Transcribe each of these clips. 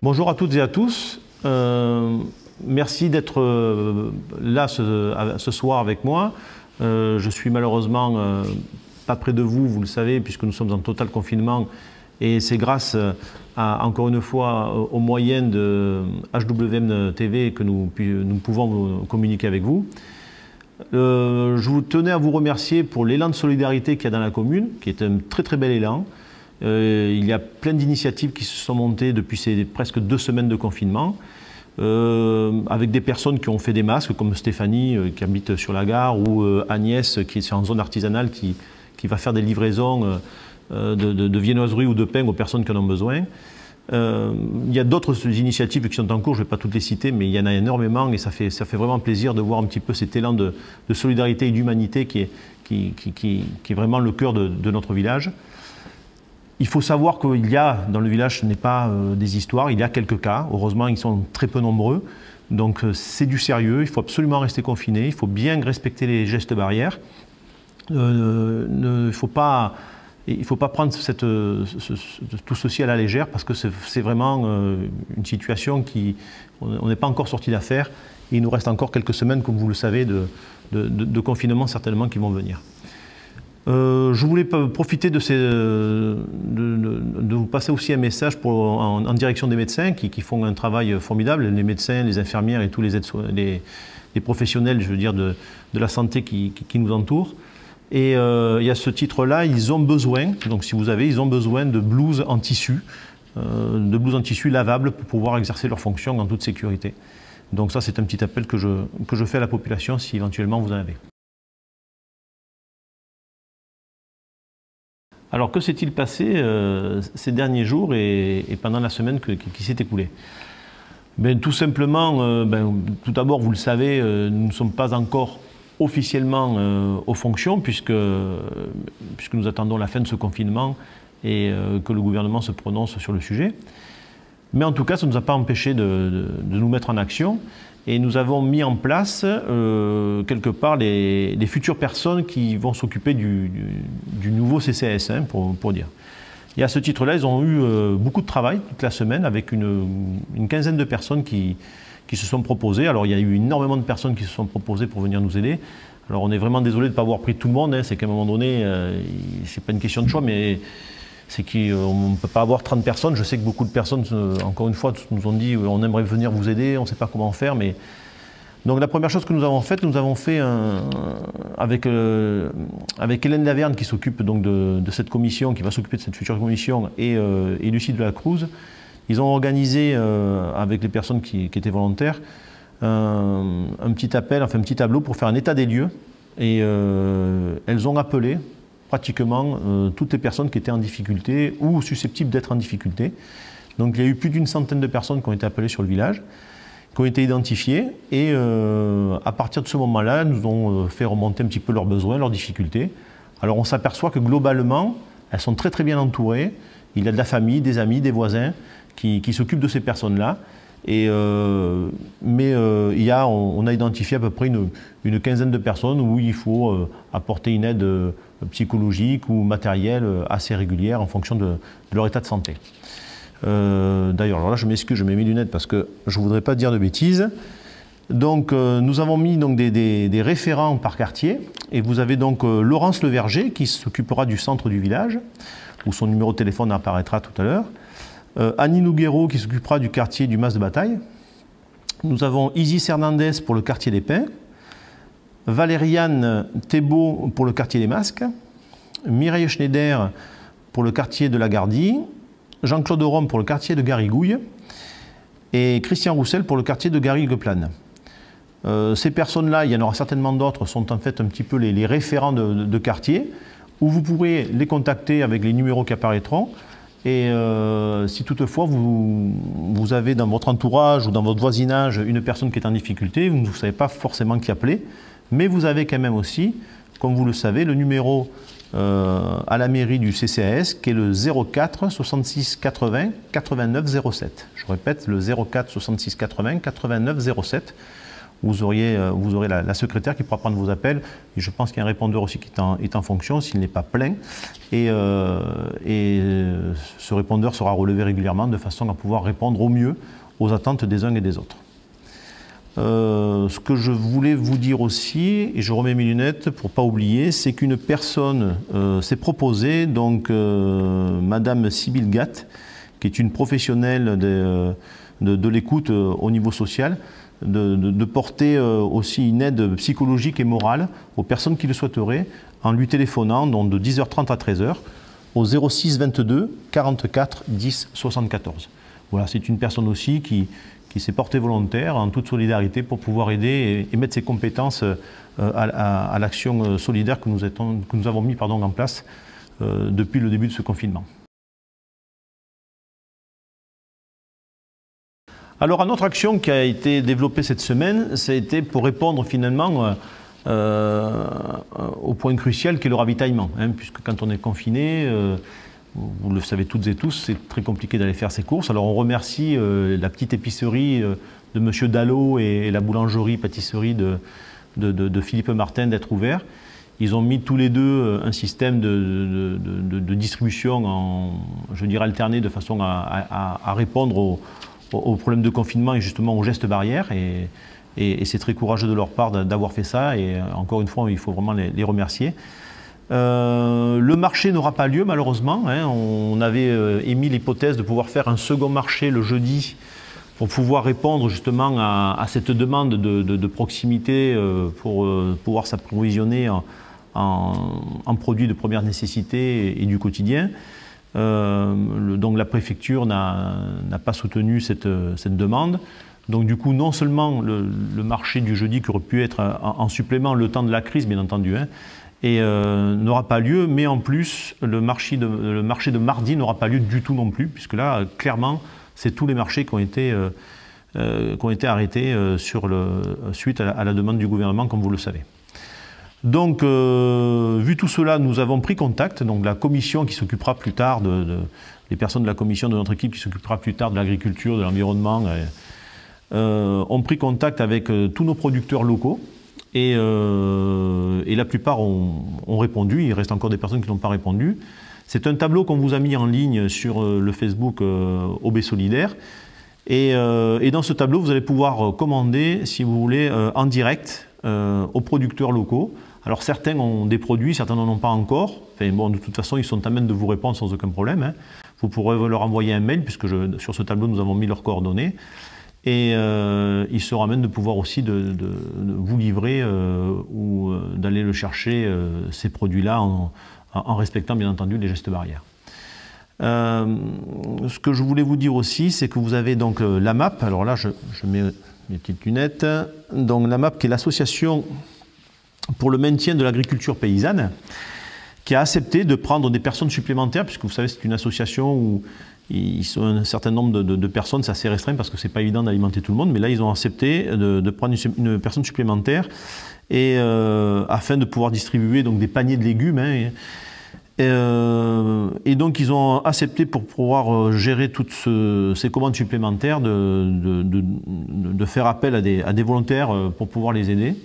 Bonjour à toutes et à tous. Merci d'être là ce soir avec moi. Je suis malheureusement pas près de vous, vous le savez, puisque nous sommes en total confinement. Et c'est grâce à, encore une fois, aux moyens de HWM TV que nous pouvons communiquer avec vous. Je vous tenais à vous remercier pour l'élan de solidarité qu'il y a dans la commune, qui est un très très bel élan. Il y a plein d'initiatives qui se sont montées depuis ces presque 2 semaines de confinement, avec des personnes qui ont fait des masques, comme Stéphanie qui habite sur la gare, ou Agnès qui est en zone artisanale, qui va faire des livraisons de viennoiseries ou de pain aux personnes qui en ont besoin. Il y a d'autres initiatives qui sont en cours, je ne vais pas toutes les citer, mais il y en a énormément et ça fait vraiment plaisir de voir un petit peu cet élan de solidarité et d'humanité qui est vraiment le cœur de notre village. Il faut savoir qu'il y a, dans le village, ce n'est pas des histoires, il y a quelques cas. Heureusement, ils sont très peu nombreux. Donc c'est du sérieux, il faut absolument rester confiné, il faut bien respecter les gestes barrières. Il ne faut pas prendre tout ceci à la légère parce que c'est vraiment une situation on n'est pas encore sorti d'affaire. Il nous reste encore quelques semaines, comme vous le savez, de confinement certainement qui vont venir. Je voulais profiter de vous passer aussi un message en direction des médecins qui font un travail formidable, les médecins, les infirmières et tous les professionnels, je veux dire, de la santé qui nous entourent. Et à ce titre-là, ils ont besoin, donc si vous avez, ils ont besoin de blouses en tissu, lavables pour pouvoir exercer leurs fonctions en toute sécurité. Donc ça, c'est un petit appel que je fais à la population si éventuellement vous en avez. Alors, que s'est-il passé ces derniers jours et pendant la semaine qui s'est écoulée? Tout simplement, tout d'abord, vous le savez, nous ne sommes pas encore officiellement aux fonctions puisque nous attendons la fin de ce confinement et que le gouvernement se prononce sur le sujet. Mais en tout cas, ça ne nous a pas empêché de nous mettre en action. Et nous avons mis en place, quelque part, les futures personnes qui vont s'occuper du nouveau CCAS, hein, pour dire. Et à ce titre-là, ils ont eu beaucoup de travail toute la semaine avec une quinzaine de personnes qui se sont proposées. Alors, il y a eu énormément de personnes qui se sont proposées pour venir nous aider. Alors, on est vraiment désolé de ne pas avoir pris tout le monde. Hein. C'est qu'à un moment donné, c'est pas une question de choix, mais c'est qu'on ne peut pas avoir 30 personnes. Je sais que beaucoup de personnes, encore une fois, nous ont dit on aimerait venir vous aider, on ne sait pas comment faire. Mais... Donc la première chose que nous avons faite, avec Hélène Laverne qui s'occupe donc de cette commission, qui va s'occuper de cette future commission, et Lucie de la Cruz, ils ont organisé avec les personnes qui étaient volontaires un petit appel, enfin un petit tableau pour faire un état des lieux. Et elles ont appelé pratiquement toutes les personnes qui étaient en difficulté ou susceptibles d'être en difficulté. Donc il y a eu plus d'une centaine de personnes qui ont été appelées sur le village, qui ont été identifiées et à partir de ce moment-là, nous ont fait remonter un petit peu leurs besoins, leurs difficultés. Alors on s'aperçoit que globalement, elles sont très très bien entourées. Il y a de la famille, des amis, des voisins qui s'occupent de ces personnes-là. On a identifié à peu près une quinzaine de personnes où il faut apporter une aide psychologique ou matérielle assez régulière en fonction de leur état de santé. D'ailleurs, alors là je m'excuse, je mets mes lunettes parce que je ne voudrais pas dire de bêtises. Donc nous avons mis donc, des référents par quartier et vous avez donc Laurence Leverger qui s'occupera du centre du village où son numéro de téléphone apparaîtra tout à l'heure. Annie Noguero qui s'occupera du quartier du Mas de Bataille. Nous avons Isis Hernandez pour le quartier des Pins. Valériane Thébault pour le quartier des Masques. Mireille Schneider pour le quartier de la Gardie. Jean-Claude Rome pour le quartier de Garrigouille. Et Christian Roussel pour le quartier de Garrigues-Planes. Ces personnes-là, il y en aura certainement d'autres, sont en fait un petit peu les référents de quartier où vous pourrez les contacter avec les numéros qui apparaîtront. Et si toutefois vous avez dans votre entourage ou dans votre voisinage une personne qui est en difficulté, vous ne savez pas forcément qui appeler, mais vous avez quand même aussi, comme vous le savez, le numéro à la mairie du CCAS qui est le 04 66 80 89 07. Je répète, le 04 66 80 89 07, vous aurez la secrétaire qui pourra prendre vos appels. Et je pense qu'il y a un répondeur aussi qui est en fonction, s'il n'est pas plein. Et ce répondeur sera relevé régulièrement de façon à pouvoir répondre au mieux aux attentes des uns et des autres. Ce que je voulais vous dire aussi, et je remets mes lunettes pour ne pas oublier, c'est qu'une personne s'est proposée, donc Madame Sybille Gatt, qui est une professionnelle de l'écoute au niveau social, de porter aussi une aide psychologique et morale aux personnes qui le souhaiteraient en lui téléphonant donc de 10h30 à 13h au 06 22 44 10 74. Voilà, c'est une personne aussi qui s'est portée volontaire en toute solidarité pour pouvoir aider et mettre ses compétences à l'action solidaire que nous avons mis en place depuis le début de ce confinement. Alors, une autre action qui a été développée cette semaine, ça a été pour répondre finalement au point crucial qui est le ravitaillement. Puisque quand on est confiné, vous le savez toutes et tous, c'est très compliqué d'aller faire ses courses. Alors on remercie la petite épicerie de M. Dallot et la boulangerie-pâtisserie de Philippe Martin d'être ouverts. Ils ont mis tous les deux un système de distribution, je dirais alterné, de façon à répondre aux problèmes de confinement et justement aux gestes barrières. Et c'est très courageux de leur part d'avoir fait ça. Et encore une fois, il faut vraiment les remercier. Le marché n'aura pas lieu malheureusement. On avait émis l'hypothèse de pouvoir faire un second marché le jeudi pour pouvoir répondre justement à cette demande de proximité pour pouvoir s'approvisionner en produits de première nécessité et du quotidien. Donc la préfecture n'a pas soutenu cette demande. Donc du coup, non seulement le marché du jeudi qui aurait pu être en supplément le temps de la crise, bien entendu, et n'aura pas lieu, mais en plus, le marché de mardi n'aura pas lieu du tout non plus, puisque là, clairement, c'est tous les marchés qui ont été arrêtés suite à la demande du gouvernement, comme vous le savez. Donc, vu tout cela, nous avons pris contact, donc la commission qui s'occupera plus tard, les personnes de la commission de notre équipe qui s'occupera plus tard de l'agriculture, de l'environnement, ont pris contact avec tous nos producteurs locaux. Et la plupart ont répondu, il reste encore des personnes qui n'ont pas répondu. C'est un tableau qu'on vous a mis en ligne sur le Facebook OB Solidaire. Et dans ce tableau, vous allez pouvoir commander, si vous voulez, en direct aux producteurs locaux. Alors certains ont des produits, certains n'en ont pas encore. Enfin, bon, de toute façon, ils sont à même de vous répondre sans aucun problème. Vous pourrez leur envoyer un mail, puisque sur ce tableau, nous avons mis leurs coordonnées. Et ils seront à même de pouvoir aussi de vous livrer ou d'aller le chercher, ces produits-là, en respectant bien entendu les gestes barrières. Ce que je voulais vous dire aussi, c'est que vous avez donc la MAP. Alors là, je mets mes petites lunettes. Donc la MAP qui est l'association pour le maintien de l'agriculture paysanne, qui a accepté de prendre des personnes supplémentaires, puisque vous savez, c'est une association où ils sont un certain nombre de personnes, c'est assez restreint parce que c'est pas évident d'alimenter tout le monde, mais là ils ont accepté de prendre une personne supplémentaire et afin de pouvoir distribuer donc des paniers de légumes. Et donc ils ont accepté pour pouvoir gérer toutes ces commandes supplémentaires de faire appel à des volontaires pour pouvoir les aider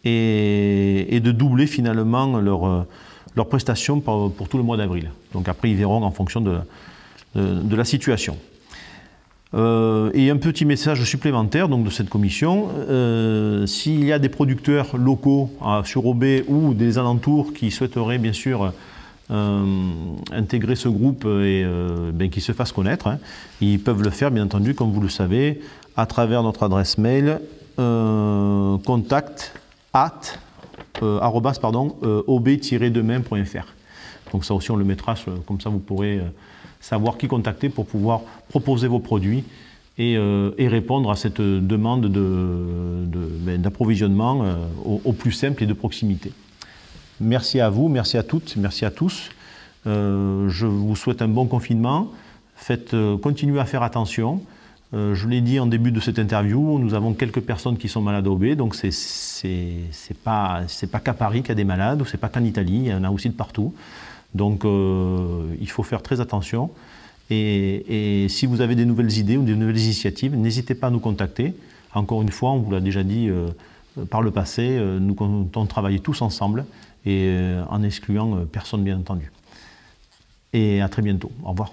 et de doubler finalement leurs prestations pour tout le mois d'avril. Donc après ils verront en fonction de la situation. Et un petit message supplémentaire donc, de cette commission, s'il y a des producteurs locaux sur Aubé ou des alentours qui souhaiteraient bien sûr intégrer ce groupe et qui se fassent connaître, ils peuvent le faire bien entendu comme vous le savez à travers notre adresse mail contact@ob-demain.fr. Donc ça aussi on le mettra, comme ça vous pourrez savoir qui contacter pour pouvoir proposer vos produits et répondre à cette demande d'approvisionnement au plus simple et de proximité. Merci à vous, merci à toutes, merci à tous. Je vous souhaite un bon confinement. Continuez à faire attention. Je l'ai dit en début de cette interview, nous avons quelques personnes qui sont malades au B, donc c'est pas qu'à Paris qu'il y a des malades, ou c'est pas qu'en Italie, il y en a aussi de partout. Donc il faut faire très attention. Et si vous avez des nouvelles idées ou des nouvelles initiatives, n'hésitez pas à nous contacter Encore une fois, on vous l'a déjà dit par le passé, nous comptons travailler tous ensemble et en excluant personne bien entendu. Et à très bientôt. Au revoir.